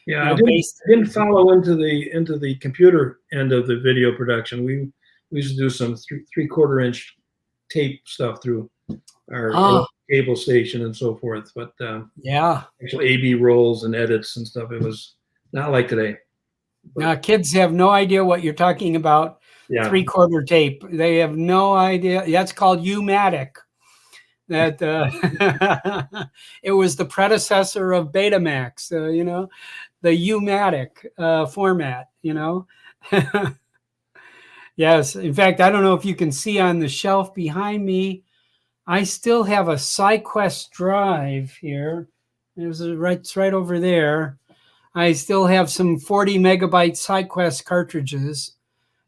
Yeah, based. I didn't follow into the computer end of the video production. We used to do some 3/4 inch tape stuff through our cable station and so forth. But Yeah, actual AB rolls and edits and stuff, it was not like today. now kids have no idea what you're talking about. Yeah, 3/4 tape. They have no idea. That's called U-matic. That it was the predecessor of Betamax. The U-matic format. Yes. In fact, I don't know if you can see on the shelf behind me. I still have a SideQuest drive here. It's right over there. I still have some 40 megabyte SideQuest cartridges.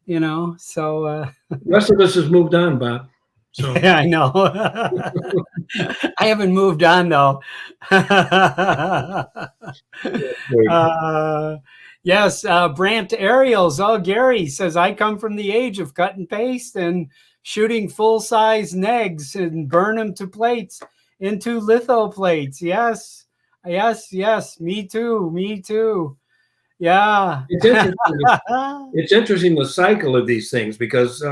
So the rest of us has moved on, Bob. So yeah, I know. I haven't moved on though. Yes, Brant Ariels. Oh, Gary says, I come from the age of cut and paste and shooting full-size negs and burn them to plates into litho plates. Yes, yes, yes. Me too. Yeah. it's interesting. It's interesting the cycle of these things because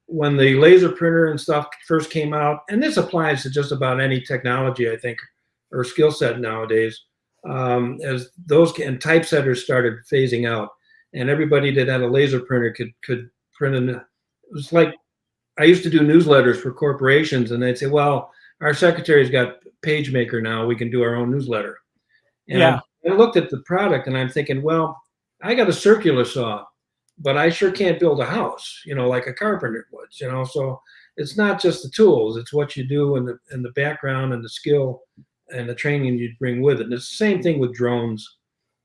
when the laser printer and stuff first came out, and this applies to just about any technology, I think, or skill set nowadays, as those and typesetters started phasing out, and everybody that had a laser printer could print in. It was like I used to do newsletters for corporations, and they'd say, "Well, our secretary's got PageMaker now; we can do our own newsletter." And Yeah. I looked at the product, and I'm thinking, well, I got a circular saw, but I sure can't build a house, like a carpenter would, So it's not just the tools; it's what you do and the background and the skill and the training you bring with it. And it's the same thing with drones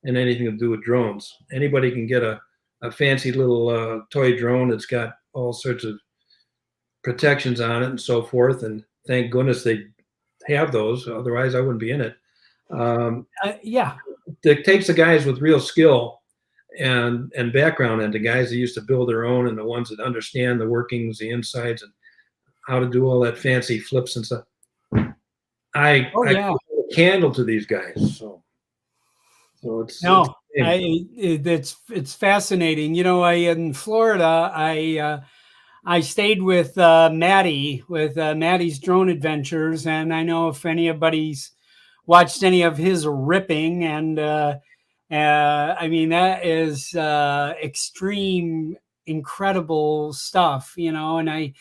and anything to do with drones. Anybody can get a fancy little toy drone that's got all sorts of protections on it and so forth. And thank goodness they have those. Otherwise, I wouldn't be in it. Yeah. It takes the guys with real skill and background, and the guys that used to build their own, and the ones that understand the workings, the insides, and how to do all that fancy flips and stuff. I put a candle to these guys. So it's it's fascinating. In Florida, I stayed with Maddie with Maddie's Drone Adventures, and I know if anybody's watched any of his ripping, and I mean that is extreme, incredible stuff, and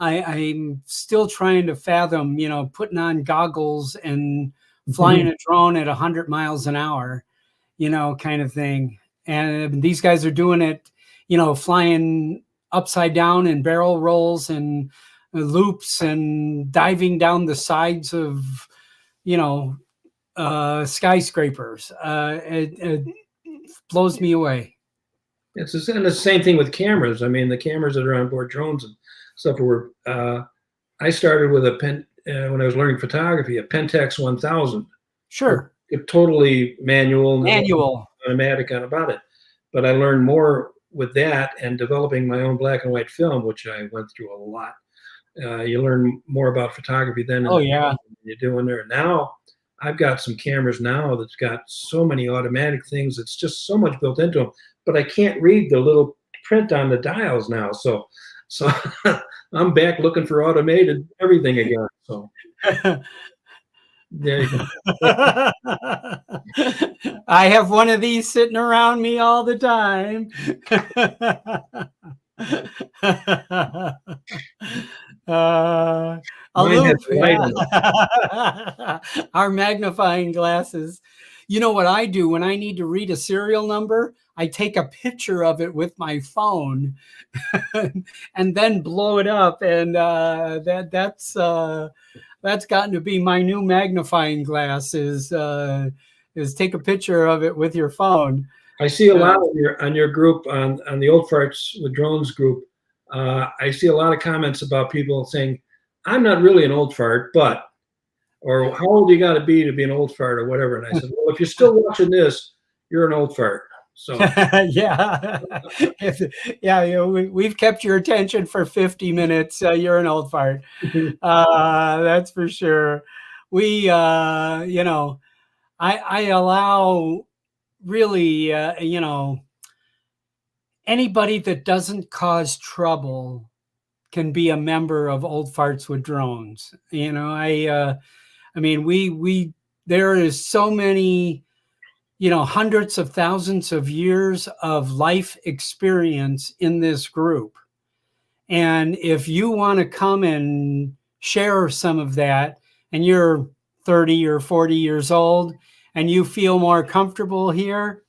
I'm still trying to fathom, putting on goggles and flying a drone at 100 miles an hour, kind of thing. And these guys are doing it, flying upside down in barrel rolls and loops and diving down the sides of, skyscrapers. It blows me away. It's the same thing with cameras. I mean, the cameras that are on board drones and stuff were. I started with a when I was learning photography, a Pentax 1000. Sure. Totally manual, automatic on about it. But I learned more with that and developing my own black and white film, which I went through a lot. You learn more about photography then. You do in there. Now I've got some cameras now that's got so many automatic things. It's just so much built into them. But I can't read the little print on the dials now. So I'm back looking for automated everything again. So There you go. I have one of these sitting around me all the time. Mine has Aloof, light yeah. in it. Our magnifying glasses. You know what I do when I need to read a serial number? I take a picture of it with my phone and then blow it up, and that's gotten to be my new magnifying glass. Is take a picture of it with your phone. I see a Uh, lot of on your group on the Old Farts with Drones group. I see a lot of comments about people saying, "I'm not really an old fart, but," or "How old you got to be an old fart," or whatever. And I said, "Well, if you're still watching this, you're an old fart." So yeah, yeah. We've kept your attention for 50 minutes. You're an old fart. That's for sure. We, I allow really, anybody that doesn't cause trouble can be a member of Old Farts with Drones. I mean, there is so many, hundreds of thousands of years of life experience in this group. And if you want to come and share some of that, and you're 30 or 40 years old and you feel more comfortable here,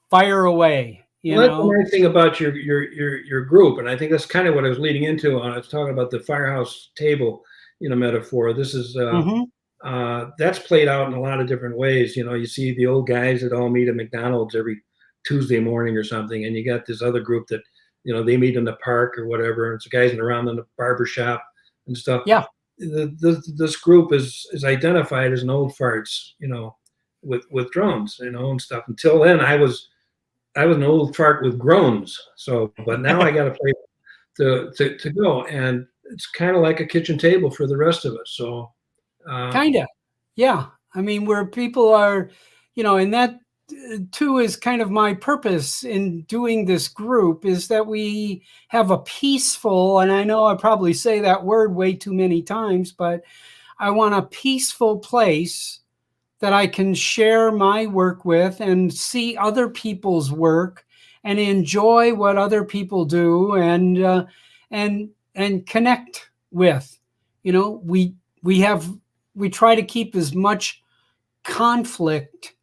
fire away, well, that's the nice thing about your group, and I think that's kind of what I was leading into. I was talking about the firehouse table, metaphor. This is Mhm. that's played out in a lot of different ways. You see the old guys that all meet at McDonald's every Tuesday morning or something, and you got this other group that they meet in the park or whatever. And it's guys around in the barber shop and stuff. Yeah. This group is identified as an old farts, with drones, and stuff. Until then, I was an old fart with groans. So, but now I got a place to go, and it's kind of like a kitchen table for the rest of us. So, Kind of. Yeah. I mean, where people are, and that too is kind of my purpose in doing this group, is that we have a peaceful, and I know I probably say that word way too many times, but I want a peaceful place that I can share my work with and see other people's work and enjoy what other people do, and connect with. You know, we try to keep as much conflict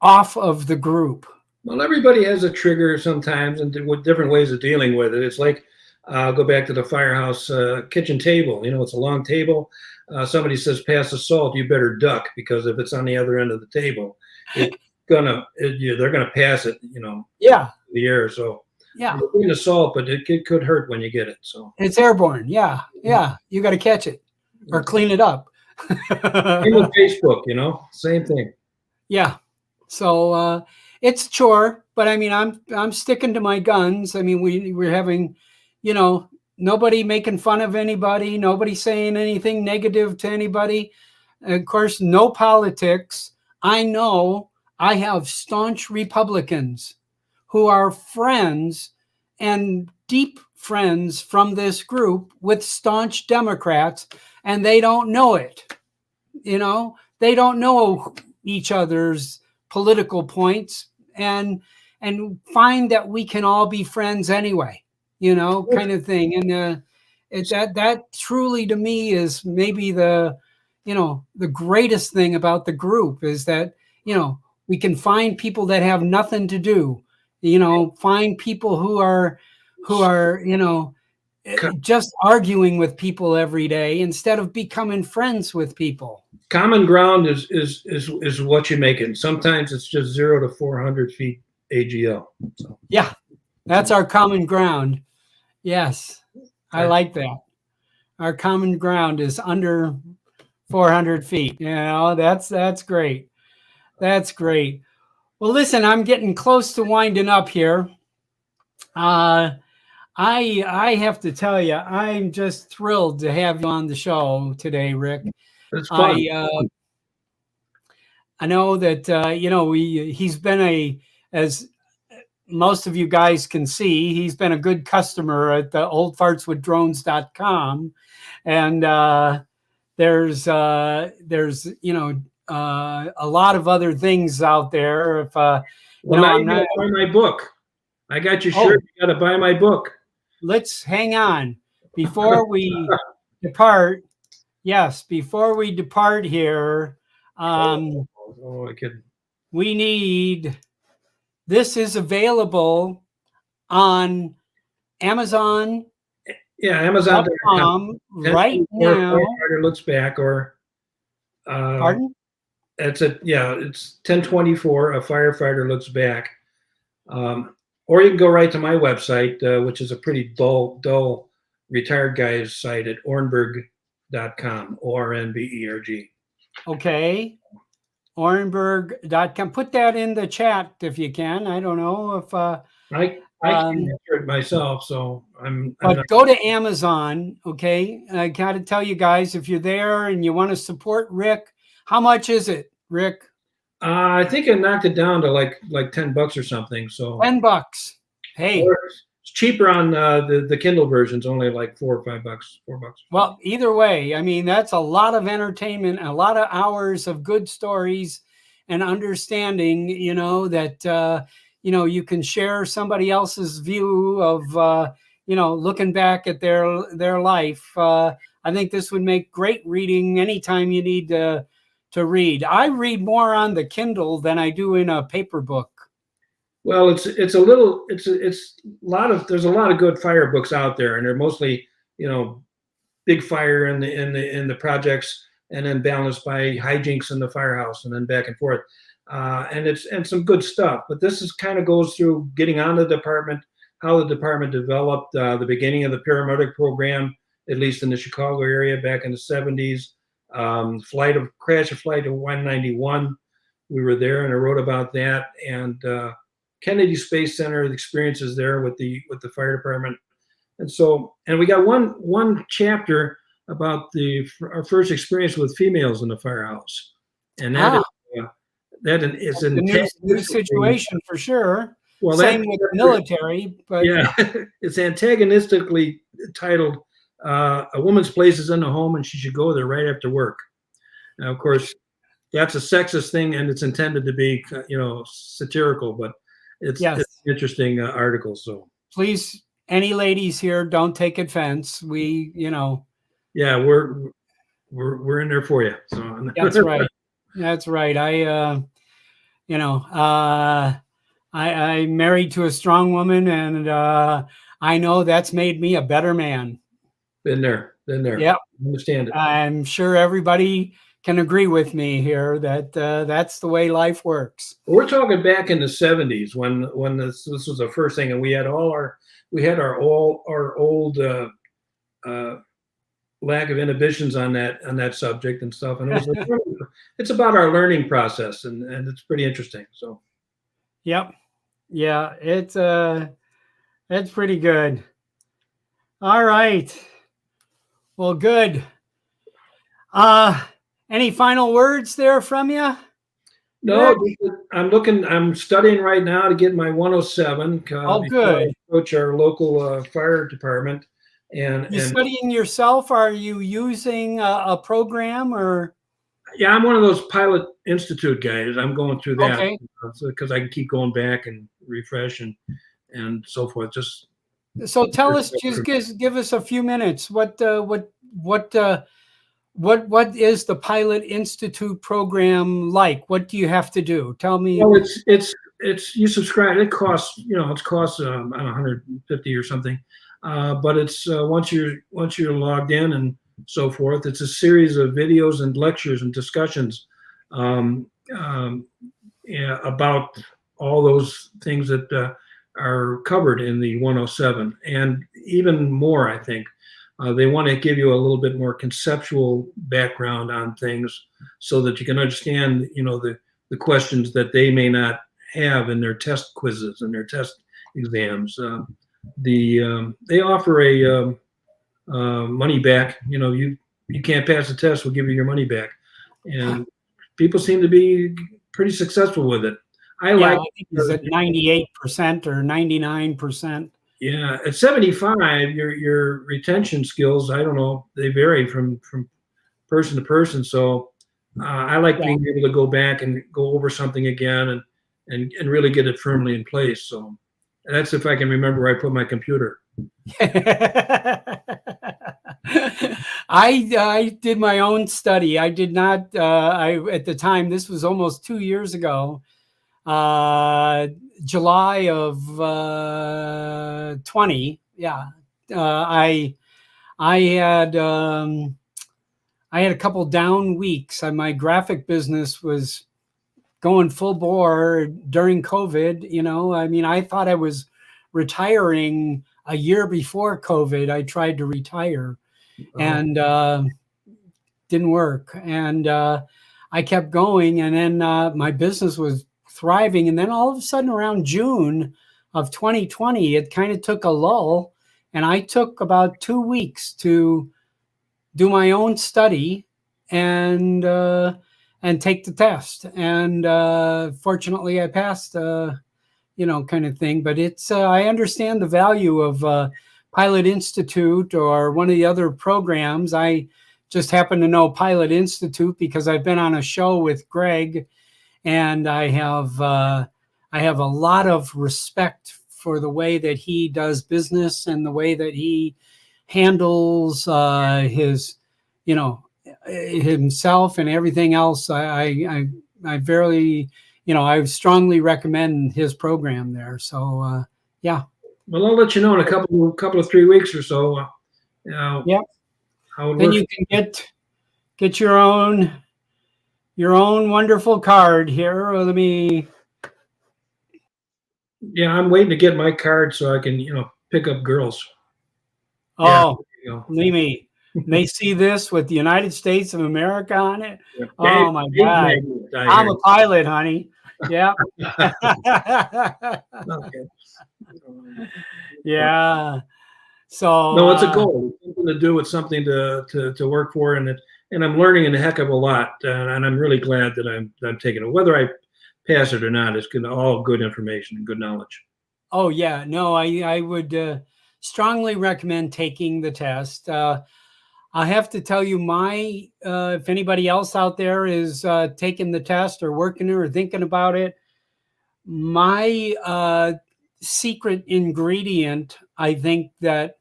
off of the group. well, everybody has a trigger sometimes, and with different ways of dealing with it. It's like go back to the firehouse kitchen table. It's a long table. Somebody says pass the salt, you better duck, because if it's on the other end of the table, they're gonna pass it. Yeah. The air. So Yeah. you're putting the salt, but it could hurt when you get it. So It's airborne. Yeah. Yeah. You got to catch it or clean it up. same with Facebook. Same thing. Yeah. So it's a chore, but I mean, I'm sticking to my guns. I mean, we're having, nobody making fun of anybody, nobody saying anything negative to anybody. Of course, no politics. I know I have staunch Republicans who are friends and deep friends from this group with staunch Democrats, and they don't know it. They don't know each other's political points, and find that we can all be friends anyway, kind of thing. And that truly, to me, is maybe the greatest thing about the group, is that we can find people that have nothing to do, find people who are just arguing with people every day instead of becoming friends with people. Common ground is what you make it. Sometimes it's just 0 to 400 feet AGL. So, Yeah, that's our common ground. Yes, I like that. Our common ground is under 400 feet. That's great. That's great. Well, listen, I'm getting close to winding up here. I have to tell you, I'm just thrilled to have you on the show today, Rick. it's fun. I know that he's been as most of you guys can see, he's been a good customer at the oldfartswithdrones.com. And there's a lot of other things out there. If Well, now you gotta buy my book. I got your shirt. You got to buy my book. Let's hang on before we depart. Yes, before we depart here, I could. we need. This is available on Amazon. Yeah, Amazon.com. Right now. Firefighter looks back, or pardon? It's 1024. A firefighter looks back. Or you can go right to my website, which is a pretty dull retired guy's site at ormberg.com. ORNBERG. Okay. Ormberg.com. Put that in the chat if you can. I don't know if I can answer it myself, so but go to Amazon, okay? I got to tell you guys, if you're there and you want to support Rick, how much is it, Rick? I think I knocked it down to like $10 or something. So $10. Hey, it's cheaper on the Kindle versions, only like $4 or $5. $4. Well, either way, I mean, that's a lot of entertainment, a lot of hours of good stories and understanding, that you can share somebody else's view of looking back at their life. I think this would make great reading anytime you need to read. I read more on the Kindle than I do in a paper book. Well, there's a lot of good fire books out there, and they're mostly big fire in the projects, and then balanced by hijinks in the firehouse, and then back and forth, and some good stuff. But this is kind of goes through getting on the department, how the department developed, the beginning of the paramedic program, at least in the Chicago area back in the 70s. Crash of flight of 191. We were there, and I wrote about that. And Kennedy Space Center, the experiences there with the fire department, and we got one chapter about our first experience with females in the firehouse, and that is a new situation for sure. Well, same with military, but yeah, it's antagonistically titled "A Woman's Place is in the Home, and she should go there right after work." Now, of course, that's a sexist thing, and it's intended to be, satirical, but it's an interesting article. So please, any ladies here, don't take offense. We, yeah, we're in there for you. So that's right. That's right. I'm married to a strong woman, and I know that's made me a better man. Been there. Yeah, understand it. I'm sure everybody can agree with me here that that's the way life works. We're talking back in the 70s when this was the first thing, and we had our old lack of inhibitions on that subject and stuff, and it's about our learning process, and it's pretty interesting. So, yep, yeah, it's pretty good. All right, well, good. Any final words there from you? No, I'm studying right now to get my 107. Oh, good. I coach our local fire department. And studying yourself? Are you using a program or? Yeah, I'm one of those Pilot Institute guys. I'm going through that because I can keep going back and refresh and so forth. So tell us, just give us a few minutes. What is the Pilot Institute program like? What do you have to do? Tell me. Well, it's you subscribe. It costs $150 or something, but it's once you're logged in and so forth. It's a series of videos and lectures and discussions about all those things that are covered in the 107, and even more. I think. They want to give you a little bit more conceptual background on things so that you can understand, the questions that they may not have in their test quizzes and their test exams. They offer a money back. You can't pass the test, we'll give you your money back. And people seem to be pretty successful with it. I think it's at 98% or 99%. Yeah, at 75, your retention skills, I don't know, they vary from person to person. So I like Yeah. being able to go back and go over something again and really get it firmly in place. So that's if I can remember where I put my computer. I did my own study. I did not. I at the time. This was almost 2 years ago. July of 20. Yeah. I had I had a couple down weeks. My graphic business was going full bore during COVID. You know, I mean, I thought I was retiring a year before COVID. I tried to retire and didn't work. And I kept going. And then my business was thriving. And then all of a sudden, around June of 2020, it kind of took a lull. And I took about 2 weeks to do my own study and take the test. And fortunately, I passed. You know, kind of thing. But it's I understand the value of Pilot Institute or one of the other programs. I just happen to know Pilot Institute because I've been on a show with Greg, and I have a lot of respect for the way that he does business and the way that he handles his, you know, himself and everything else. I very, you know, I strongly recommend his program there. So yeah. Well, I'll let you know in a couple of 3 weeks or so. Yeah. How it Then works. you can get your own wonderful card here. Let me. Yeah, I'm waiting to get my card so I can, pick up girls. Oh, Yeah, believe me, they see this with the United States of America on it. yeah. Oh my God, I'm a pilot, honey. Yeah. Okay. Yeah. So No, it's a goal. It's something to do. It's something to work for, and I'm learning a heck of a lot, and I'm really glad that I'm taking it. Whether I pass it or not, it's all good information and good knowledge. Oh yeah, no, I would strongly recommend taking the test. I have to tell you, if anybody else out there is taking the test or working or thinking about it, my secret ingredient, I think that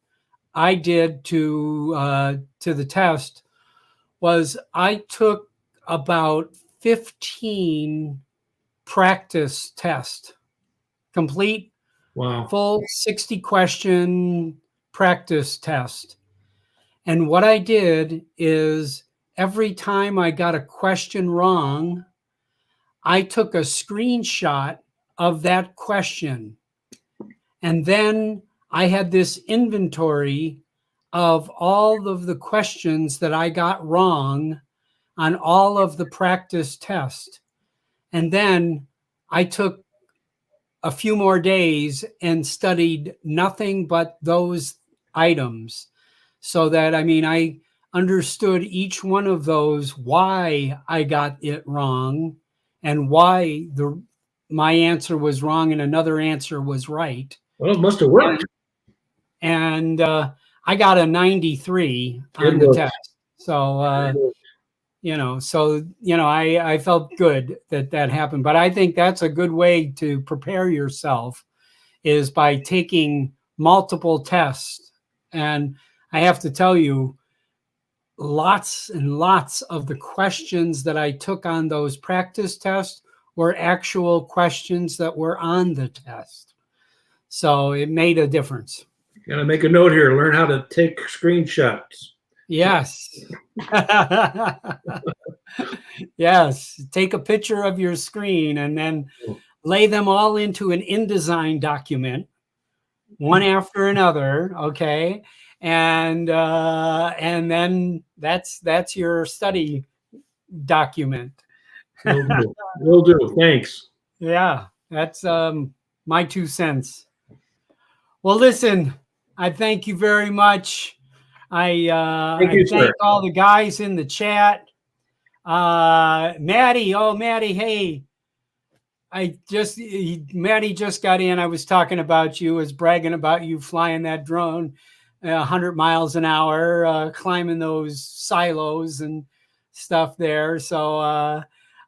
I did to the test was I took about 15 practice tests, complete, Wow. full 60 question practice test. And what I did is every time I got a question wrong, I took a screenshot of that question. And then I had this inventory of all of the questions that I got wrong on all of the practice tests. And then I took a few more days and studied nothing but those items, so that, I mean, I understood each one of those, why I got it wrong and why my answer was wrong and another answer was right. Well, it must have worked. And I got a 93 on the test. So I felt good that happened. But I think that's a good way to prepare yourself, is by taking multiple tests. And I have to tell you, lots and lots of the questions that I took on those practice tests were actual questions that were on the test. So it made a difference. Got to make a note here. Learn how to take screenshots. Yes. Yes. Take a picture of your screen and then lay them all into an InDesign document, one after another. Okay. And then that's your study document. Will do. Thanks. Yeah. That's my 2 cents. Well, listen, I thank you very much. I thank all the guys in the chat. Maddie, hey, Maddie just got in. I was talking about you, was bragging about you flying that drone 100 miles an hour, climbing those silos and stuff there. So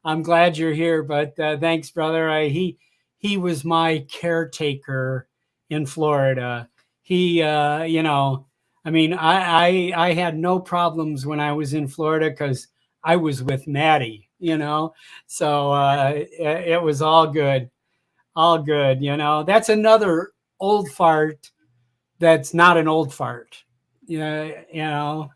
I'm glad you're here. But thanks, brother. He was my caretaker in Florida. He, I mean, I had no problems when I was in Florida because I was with Maddie, so it was all good, all good. That's another old fart that's not an old fart. Yeah,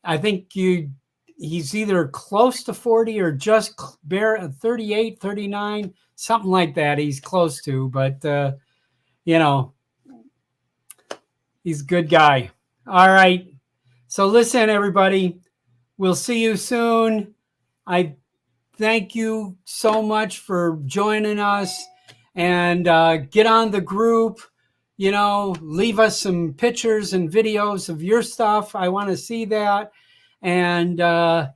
I think he's either close to 40 or just bare 38, 39, something like that. He's close to, but he's a good guy. All right. So listen, everybody, we'll see you soon. I thank you so much for joining us, and get on the group. Leave us some pictures and videos of your stuff. I want to see that. And I'm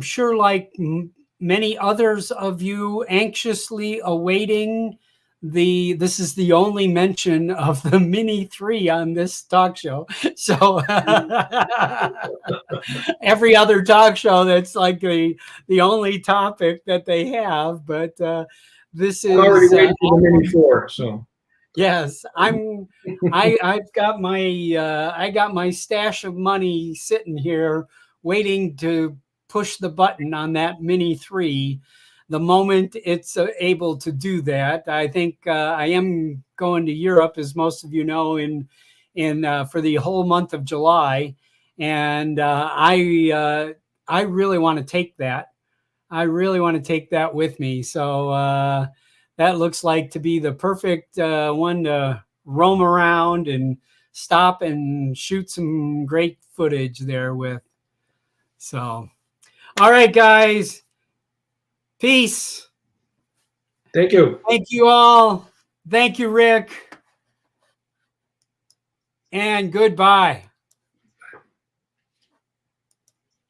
sure, like many others of you, anxiously awaiting this is the only mention of the Mini 3 on this talk show. So every other talk show, that's like the only topic that they have. But this is already waiting for the Mini 4. So yes, I've got my stash of money sitting here waiting to push the button on that Mini 3 the moment it's able to do that. I think I am going to Europe, as most of you know, in for the whole month of July, and I really want to take that. I really want to take that with me. So that looks like to be the perfect one to roam around and stop and shoot some great footage there with. So, all right, guys. Peace. thank you. Thank you all. Thank you, Rick. And goodbye.